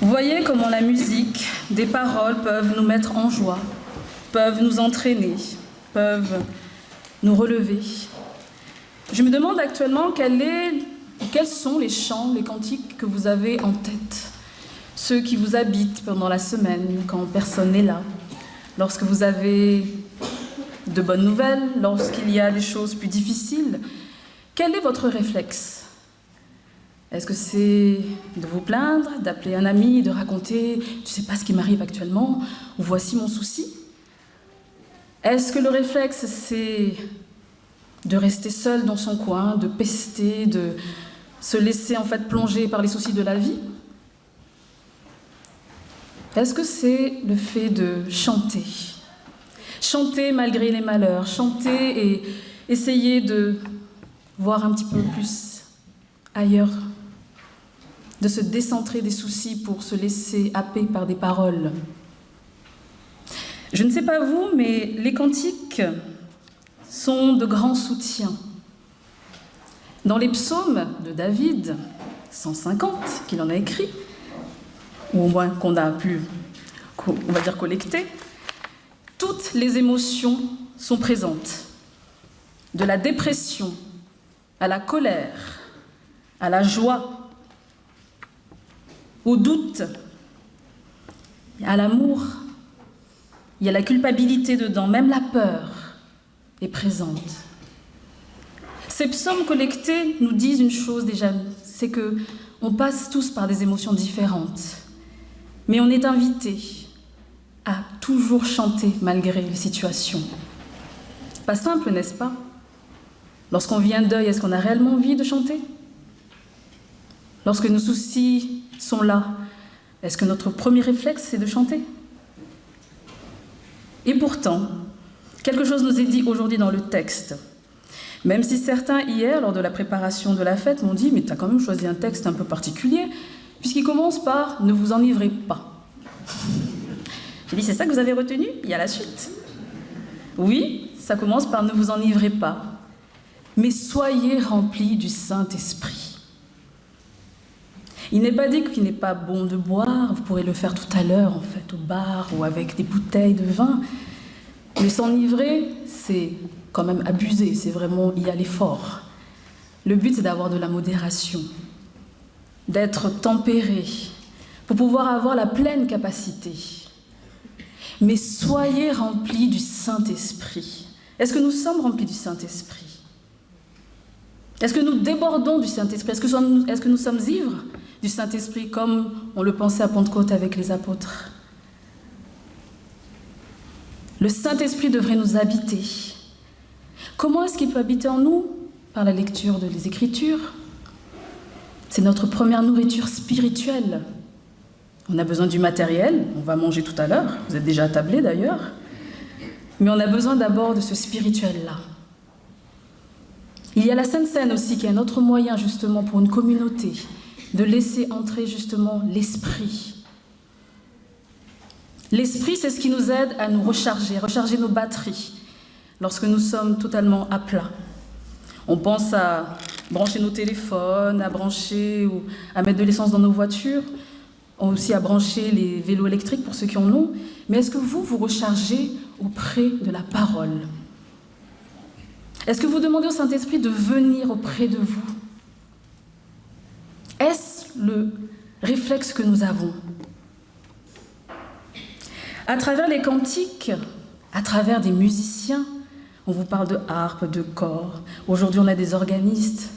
Vous voyez comment la musique, des paroles peuvent nous mettre en joie, peuvent nous entraîner, peuvent nous relever. Je me demande actuellement quels sont les chants, les cantiques que vous avez en tête, ceux qui vous habitent pendant la semaine, quand personne n'est là, lorsque vous avez de bonnes nouvelles, lorsqu'il y a des choses plus difficiles. Quel est votre réflexe ? Est-ce que c'est de vous plaindre, d'appeler un ami, de raconter « tu sais pas ce qui m'arrive actuellement » ou « voici mon souci » ? Est-ce que le réflexe, c'est de rester seul dans son coin, de pester, de se laisser en fait plonger par les soucis de la vie ? Est-ce que c'est le fait de chanter ? Chanter malgré les malheurs, chanter et essayer de voir un petit peu plus ailleurs, de se décentrer des soucis pour se laisser happer par des paroles. Je ne sais pas vous, mais les cantiques sont de grands soutiens. Dans les psaumes de David, 150 qu'il en a écrit, ou au moins qu'on a pu, on va dire, collecter, toutes les émotions sont présentes. De la dépression à la colère, à la joie, au doute, à l'amour, il y a la culpabilité dedans, même la peur est présente. Ces psaumes collectés nous disent une chose déjà, c'est qu'on passe tous par des émotions différentes, mais on est invité à toujours chanter malgré les situations. Pas simple, n'est-ce pas ? Lorsqu'on vit un deuil, est-ce qu'on a réellement envie de chanter ? Lorsque nos soucis sont là, est-ce que notre premier réflexe, c'est de chanter ? Et pourtant, quelque chose nous est dit aujourd'hui dans le texte. Même si certains, hier, lors de la préparation de la fête, m'ont dit « mais tu as quand même choisi un texte un peu particulier, puisqu'il commence par « ne vous enivrez pas ». J'ai dit « c'est ça que vous avez retenu ?» Il y a la suite. Oui, ça commence par « ne vous enivrez pas », mais soyez remplis du Saint-Esprit. Il n'est pas dit qu'il n'est pas bon de boire, vous pourrez le faire tout à l'heure en fait, au bar ou avec des bouteilles de vin. Mais s'enivrer, c'est quand même abuser, c'est vraiment y aller fort. Le but, c'est d'avoir de la modération, d'être tempéré, pour pouvoir avoir la pleine capacité. Mais soyez remplis du Saint-Esprit. Est-ce que nous sommes remplis du Saint-Esprit ? Est-ce que nous débordons du Saint-Esprit ? Est-ce que nous sommes ivres du Saint-Esprit comme on le pensait à Pentecôte avec les apôtres ? Le Saint-Esprit devrait nous habiter. Comment est-ce qu'il peut habiter en nous ? Par la lecture des Écritures. C'est notre première nourriture spirituelle. On a besoin du matériel, on va manger tout à l'heure, vous êtes déjà attablés d'ailleurs, mais on a besoin d'abord de ce spirituel-là. Il y a la Sainte Seine aussi, qui est un autre moyen justement pour une communauté de laisser entrer justement l'esprit. L'esprit, c'est ce qui nous aide à nous recharger nos batteries lorsque nous sommes totalement à plat. On pense à brancher nos téléphones, à brancher ou à mettre de l'essence dans nos voitures, aussi à brancher les vélos électriques pour ceux qui en ont. Mais est-ce que vous rechargez auprès de la parole ? Est-ce que vous demandez au Saint-Esprit de venir auprès de vous ? Est-ce le réflexe que nous avons ? À travers les cantiques, à travers des musiciens, on vous parle de harpe, de cor. Aujourd'hui, on a des organistes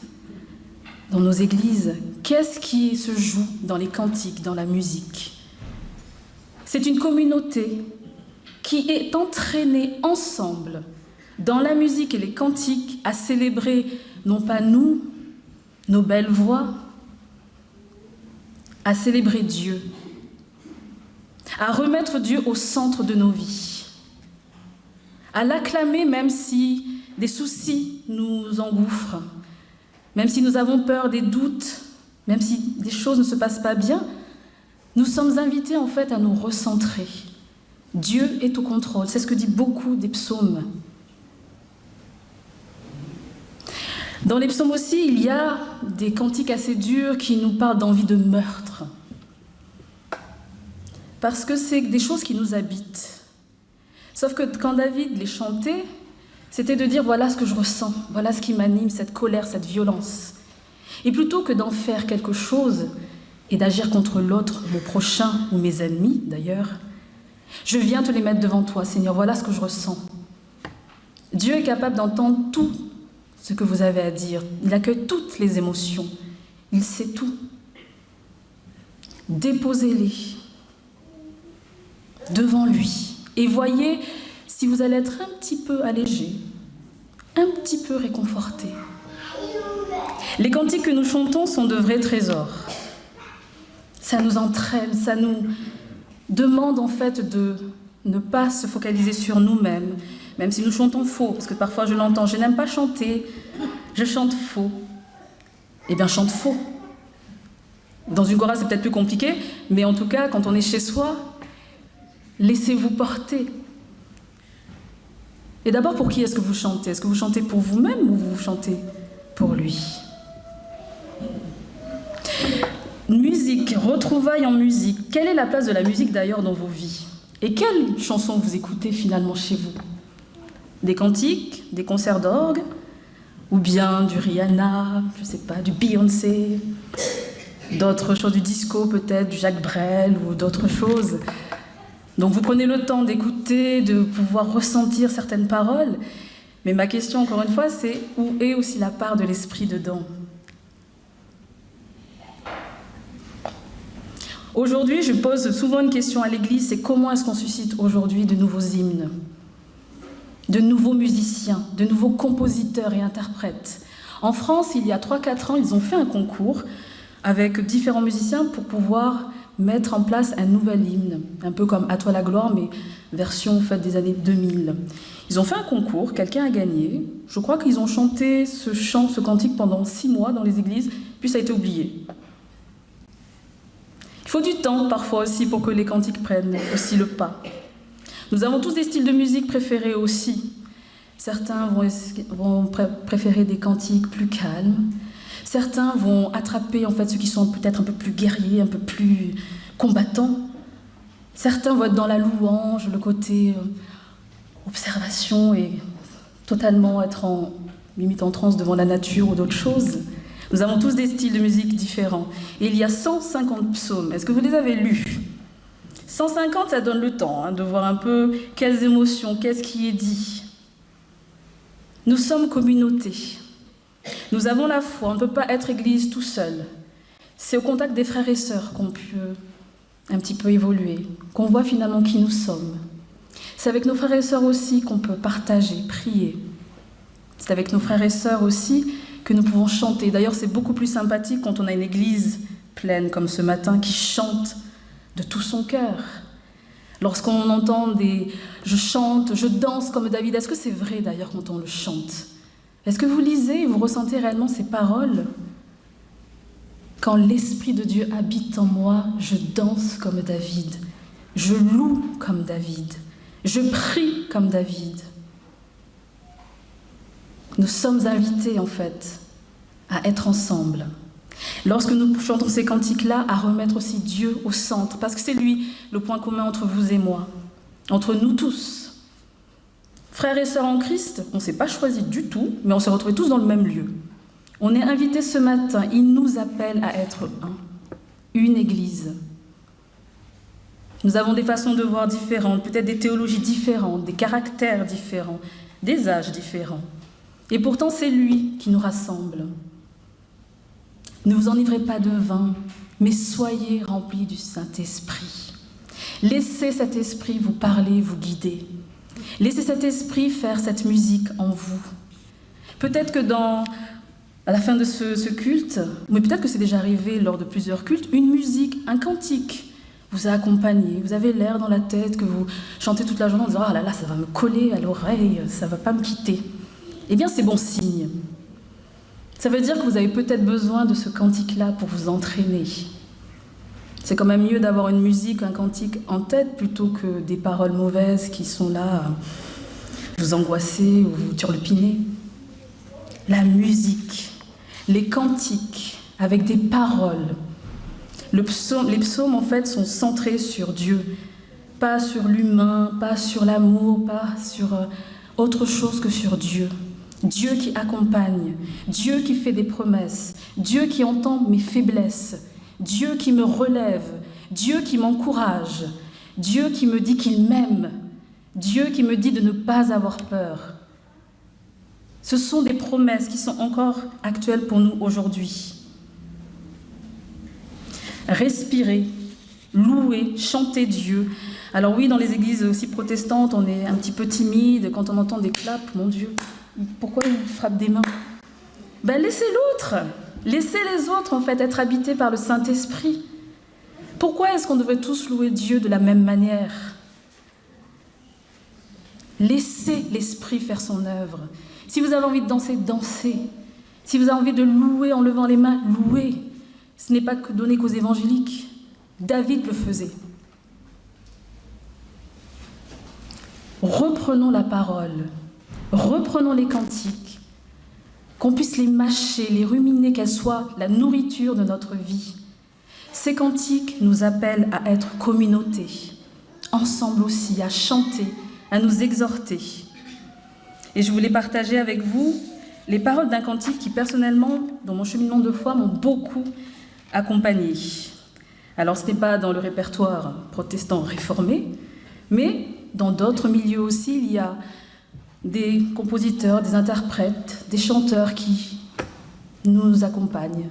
dans nos églises. Qu'est-ce qui se joue dans les cantiques, dans la musique ? C'est une communauté qui est entraînée ensemble dans la musique et les cantiques à célébrer non pas nous, nos belles voix, à célébrer Dieu, à remettre Dieu au centre de nos vies, à l'acclamer même si des soucis nous engouffrent, même si nous avons peur des doutes, même si des choses ne se passent pas bien, nous sommes invités en fait à nous recentrer. Dieu est au contrôle, c'est ce que dit beaucoup des psaumes. Dans les psaumes aussi, il y a des cantiques assez durs qui nous parlent d'envie de meurtre. parce que c'est des choses qui nous habitent. Sauf que quand David les chantait, c'était de dire voilà ce que je ressens, voilà ce qui m'anime, cette colère, cette violence. Et plutôt que d'en faire quelque chose et d'agir contre l'autre, le prochain ou mes ennemis d'ailleurs, je viens te les mettre devant toi, Seigneur, voilà ce que je ressens. Dieu est capable d'entendre tout ce que vous avez à dire. Il accueille toutes les émotions. Il sait tout. Déposez-les devant lui et voyez si vous allez être un petit peu allégé, un petit peu réconforté. Les cantiques que nous chantons sont de vrais trésors. Ça nous entraîne, ça nous demande en fait de ne pas se focaliser sur nous-mêmes, même si nous chantons faux, parce que parfois je l'entends, je n'aime pas chanter, je chante faux. Eh bien, chante faux. Dans une chorale, c'est peut-être plus compliqué, mais en tout cas, quand on est chez soi, laissez-vous porter. Et d'abord, pour qui est-ce que vous chantez? Est-ce que vous chantez pour vous-même ou vous chantez pour lui? Musique, retrouvailles en musique. Quelle est la place de la musique d'ailleurs dans vos vies? Et quelles chansons vous écoutez finalement chez vous? Des cantiques, des concerts d'orgue, ou bien du Rihanna, je sais pas, du Beyoncé, d'autres choses, du disco peut-être, du Jacques Brel ou d'autres choses. Donc vous prenez le temps d'écouter, de pouvoir ressentir certaines paroles, mais ma question encore une fois, c'est où est aussi la part de l'esprit dedans? Aujourd'hui, je pose souvent une question à l'église, c'est comment est-ce qu'on suscite aujourd'hui de nouveaux hymnes, de nouveaux musiciens, de nouveaux compositeurs et interprètes. En France, il y a 3-4 ans, ils ont fait un concours avec différents musiciens pour pouvoir mettre en place un nouvel hymne, un peu comme « À toi la gloire », mais version faite des années 2000. Ils ont fait un concours, quelqu'un a gagné. Je crois qu'ils ont chanté ce chant, ce cantique pendant 6 mois dans les églises, puis ça a été oublié. Il faut du temps parfois aussi pour que les cantiques prennent aussi le pas. Nous avons tous des styles de musique préférés aussi. Certains vont préférer des cantiques plus calmes. Certains vont attraper en fait ceux qui sont peut-être un peu plus guerriers, un peu plus combattants. Certains vont être dans la louange, le côté observation et totalement être limite en transe devant la nature ou d'autres choses. Nous avons tous des styles de musique différents. Et il y a 150 psaumes. Est-ce que vous les avez lus? 150, ça donne le temps de voir un peu quelles émotions, qu'est-ce qui est dit. Nous sommes communauté. Nous avons la foi. On ne peut pas être église tout seul. C'est au contact des frères et sœurs qu'on peut un petit peu évoluer, qu'on voit finalement qui nous sommes. C'est avec nos frères et sœurs aussi qu'on peut partager, prier. C'est avec nos frères et sœurs aussi que nous pouvons chanter. D'ailleurs, c'est beaucoup plus sympathique quand on a une église pleine, comme ce matin, qui chante de tout son cœur. Lorsqu'on entend des « je chante, je danse comme David », est-ce que c'est vrai d'ailleurs quand on le chante? Est-ce que vous lisez et vous ressentez réellement ces paroles? Quand l'Esprit de Dieu habite en moi, je danse comme David, je loue comme David, je prie comme David. Nous sommes invités en fait à être ensemble. Lorsque nous chantons ces cantiques-là, à remettre aussi Dieu au centre, parce que c'est lui le point commun entre vous et moi, entre nous tous. Frères et sœurs en Christ, on ne s'est pas choisi du tout, mais on s'est retrouvés tous dans le même lieu. On est invités ce matin, il nous appelle à être un, une église. Nous avons des façons de voir différentes, peut-être des théologies différentes, des caractères différents, des âges différents. Et pourtant, c'est lui qui nous rassemble. Ne vous enivrez pas de vin, mais soyez remplis du Saint-Esprit. Laissez cet esprit vous parler, vous guider. Laissez cet esprit faire cette musique en vous. Peut-être que à la fin de ce culte, mais peut-être que c'est déjà arrivé lors de plusieurs cultes, une musique, un cantique vous a accompagné. Vous avez l'air dans la tête que vous chantez toute la journée en disant « Ah là là, ça va me coller à l'oreille, ça ne va pas me quitter ». Eh bien, c'est bon signe. Ça veut dire que vous avez peut-être besoin de ce cantique-là pour vous entraîner. C'est quand même mieux d'avoir une musique, un cantique en tête plutôt que des paroles mauvaises qui sont là à vous angoisser ou vous turlupiner. La musique, les cantiques avec des paroles Les psaumes, en fait, sont centrés sur Dieu, pas sur l'humain, pas sur l'amour, pas sur autre chose que sur Dieu. Dieu qui accompagne, Dieu qui fait des promesses, Dieu qui entend mes faiblesses, Dieu qui me relève, Dieu qui m'encourage, Dieu qui me dit qu'il m'aime, Dieu qui me dit de ne pas avoir peur. Ce sont des promesses qui sont encore actuelles pour nous aujourd'hui. Respirer, louer, chanter Dieu. Alors oui, dans les églises aussi protestantes, on est un petit peu timide quand on entend des claps, mon Dieu. Pourquoi il frappe des mains? Laissez l'autre, laissez les autres en fait être habités par le Saint-Esprit. Pourquoi est-ce qu'on devrait tous louer Dieu de la même manière? Laissez l'Esprit faire son œuvre. Si vous avez envie de danser, dansez. Si vous avez envie de louer en levant les mains, louez. Ce n'est pas que donné qu'aux évangéliques. David le faisait. Reprenons la parole. Reprenons les cantiques, qu'on puisse les mâcher, les ruminer, qu'elles soient la nourriture de notre vie. Ces cantiques nous appellent à être communauté, ensemble aussi, à chanter, à nous exhorter. Et je voulais partager avec vous les paroles d'un cantique qui, personnellement, dans mon cheminement de foi, m'ont beaucoup accompagnée. Alors, ce n'est pas dans le répertoire protestant réformé, mais dans d'autres milieux aussi, il y a des compositeurs, des interprètes, des chanteurs qui nous accompagnent.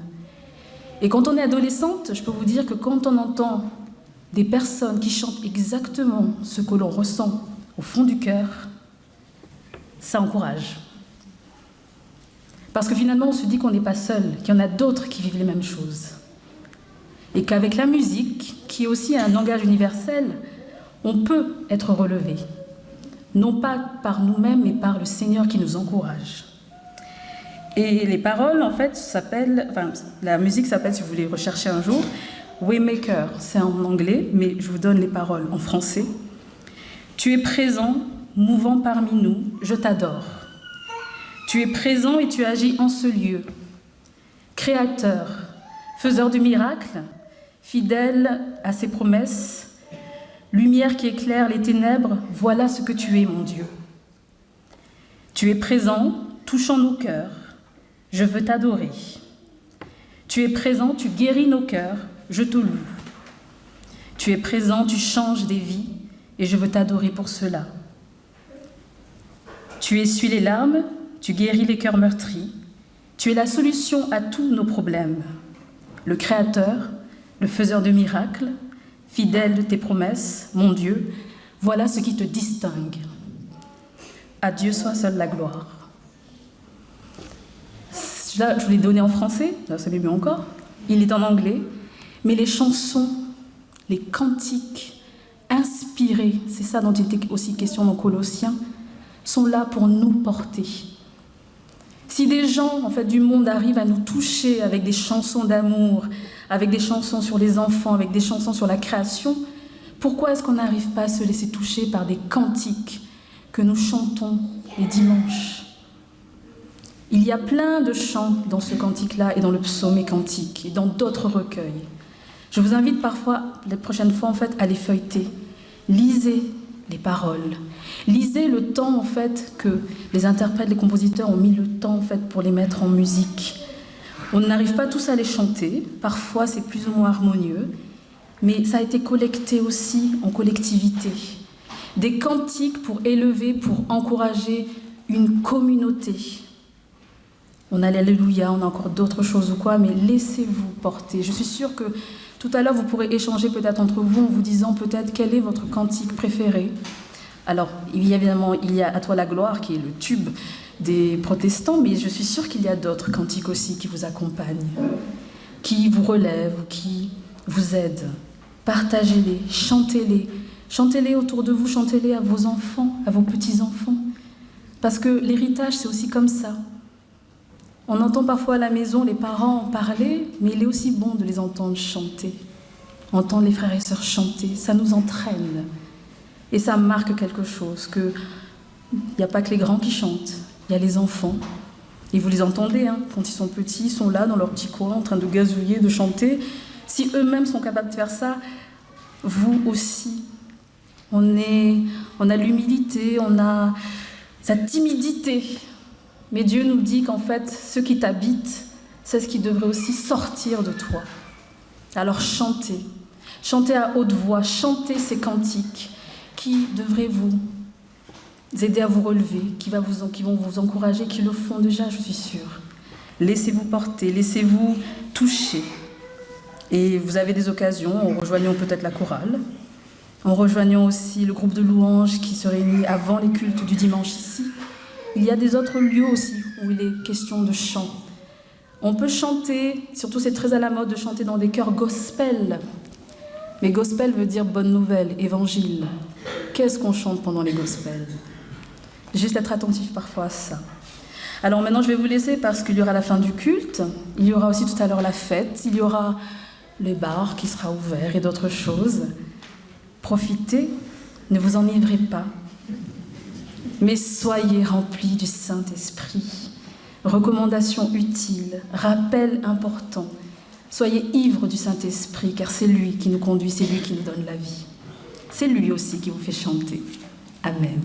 Et quand on est adolescente, je peux vous dire que quand on entend des personnes qui chantent exactement ce que l'on ressent au fond du cœur, ça encourage. Parce que finalement, on se dit qu'on n'est pas seul, qu'il y en a d'autres qui vivent les mêmes choses. Et qu'avec la musique, qui est aussi un langage universel, on peut être relevé. Non pas par nous-mêmes, mais par le Seigneur qui nous encourage. Et les paroles, en fait, la musique s'appelle, si vous voulez rechercher un jour, Waymaker. C'est en anglais, mais je vous donne les paroles en français. Tu es présent, mouvant parmi nous, je t'adore. Tu es présent et tu agis en ce lieu. Créateur, faiseur du miracle, fidèle à ses promesses, lumière qui éclaire les ténèbres, voilà ce que tu es, mon Dieu. Tu es présent, touchant nos cœurs, je veux t'adorer. Tu es présent, tu guéris nos cœurs, je te loue. Tu es présent, tu changes des vies, et je veux t'adorer pour cela. Tu essuies les larmes, tu guéris les cœurs meurtris. Tu es la solution à tous nos problèmes. Le Créateur, le faiseur de miracles, fidèle de tes promesses, mon Dieu, voilà ce qui te distingue. À Dieu soit seule la gloire. Là, je vous l'ai donné en français, là, ça l'est mieux encore. Il est en anglais, mais les chansons, les cantiques inspirés, c'est ça dont il était aussi question dans Colossiens, sont là pour nous porter. Si des gens, en fait, du monde arrivent à nous toucher avec des chansons d'amour, avec des chansons sur les enfants, avec des chansons sur la création, pourquoi est-ce qu'on n'arrive pas à se laisser toucher par des cantiques que nous chantons les dimanches? Il y a plein de chants dans ce cantique-là et dans le psaume et cantique et dans d'autres recueils. Je vous invite parfois, les prochaines fois, en fait, à les feuilleter. Lisez les paroles. Lisez le temps, en fait, que les interprètes, les compositeurs ont mis le temps, en fait, pour les mettre en musique. On n'arrive pas tous à les chanter. Parfois, c'est plus ou moins harmonieux. Mais ça a été collecté aussi en collectivité. Des cantiques pour élever, pour encourager une communauté. On a l'Alléluia, on a encore d'autres choses ou quoi, mais laissez-vous porter. Je suis sûre que tout à l'heure, vous pourrez échanger peut-être entre vous en vous disant peut-être quel est votre cantique préféré. Alors, évidemment, il y a « À toi la gloire » qui est le tube des protestants, mais je suis sûre qu'il y a d'autres cantiques aussi qui vous accompagnent, qui vous relèvent, qui vous aident. Partagez-les, chantez-les. Chantez-les autour de vous, chantez-les à vos enfants, à vos petits-enfants. Parce que l'héritage, c'est aussi comme ça. On entend parfois à la maison les parents en parler, mais il est aussi bon de les entendre chanter. Entendre les frères et sœurs chanter, ça nous entraîne. Et ça marque quelque chose, qu'il n'y a pas que les grands qui chantent, il y a les enfants. Et vous les entendez, quand ils sont petits, ils sont là dans leur petit coin en train de gazouiller, de chanter. Si eux-mêmes sont capables de faire ça, vous aussi. On a l'humilité, on a sa timidité. Mais Dieu nous dit qu'en fait, ce qui t'habite, c'est ce qui devrait aussi sortir de toi. Alors chantez. Chantez à haute voix, chantez ces cantiques qui devraient vous aider à vous relever, qui vont vous encourager, qui le font déjà, je suis sûre. Laissez-vous porter, laissez-vous toucher. Et vous avez des occasions, en rejoignant peut-être la chorale, en rejoignant aussi le groupe de louanges qui se réunit avant les cultes du dimanche ici. Il y a des autres lieux aussi où il est question de chant. On peut chanter, surtout c'est très à la mode de chanter dans des chœurs gospel. Mais gospel veut dire bonne nouvelle, évangile. Qu'est-ce qu'on chante pendant les gospels? Juste être attentif parfois à ça. Alors maintenant je vais vous laisser parce qu'il y aura la fin du culte, il y aura aussi tout à l'heure la fête, il y aura le bar qui sera ouvert et d'autres choses. Profitez, ne vous enivrez pas, mais soyez remplis du Saint-Esprit. Recommandations utiles, rappels importants. Soyez ivres du Saint-Esprit, car c'est lui qui nous conduit, c'est lui qui nous donne la vie. C'est lui aussi qui vous fait chanter. Amen.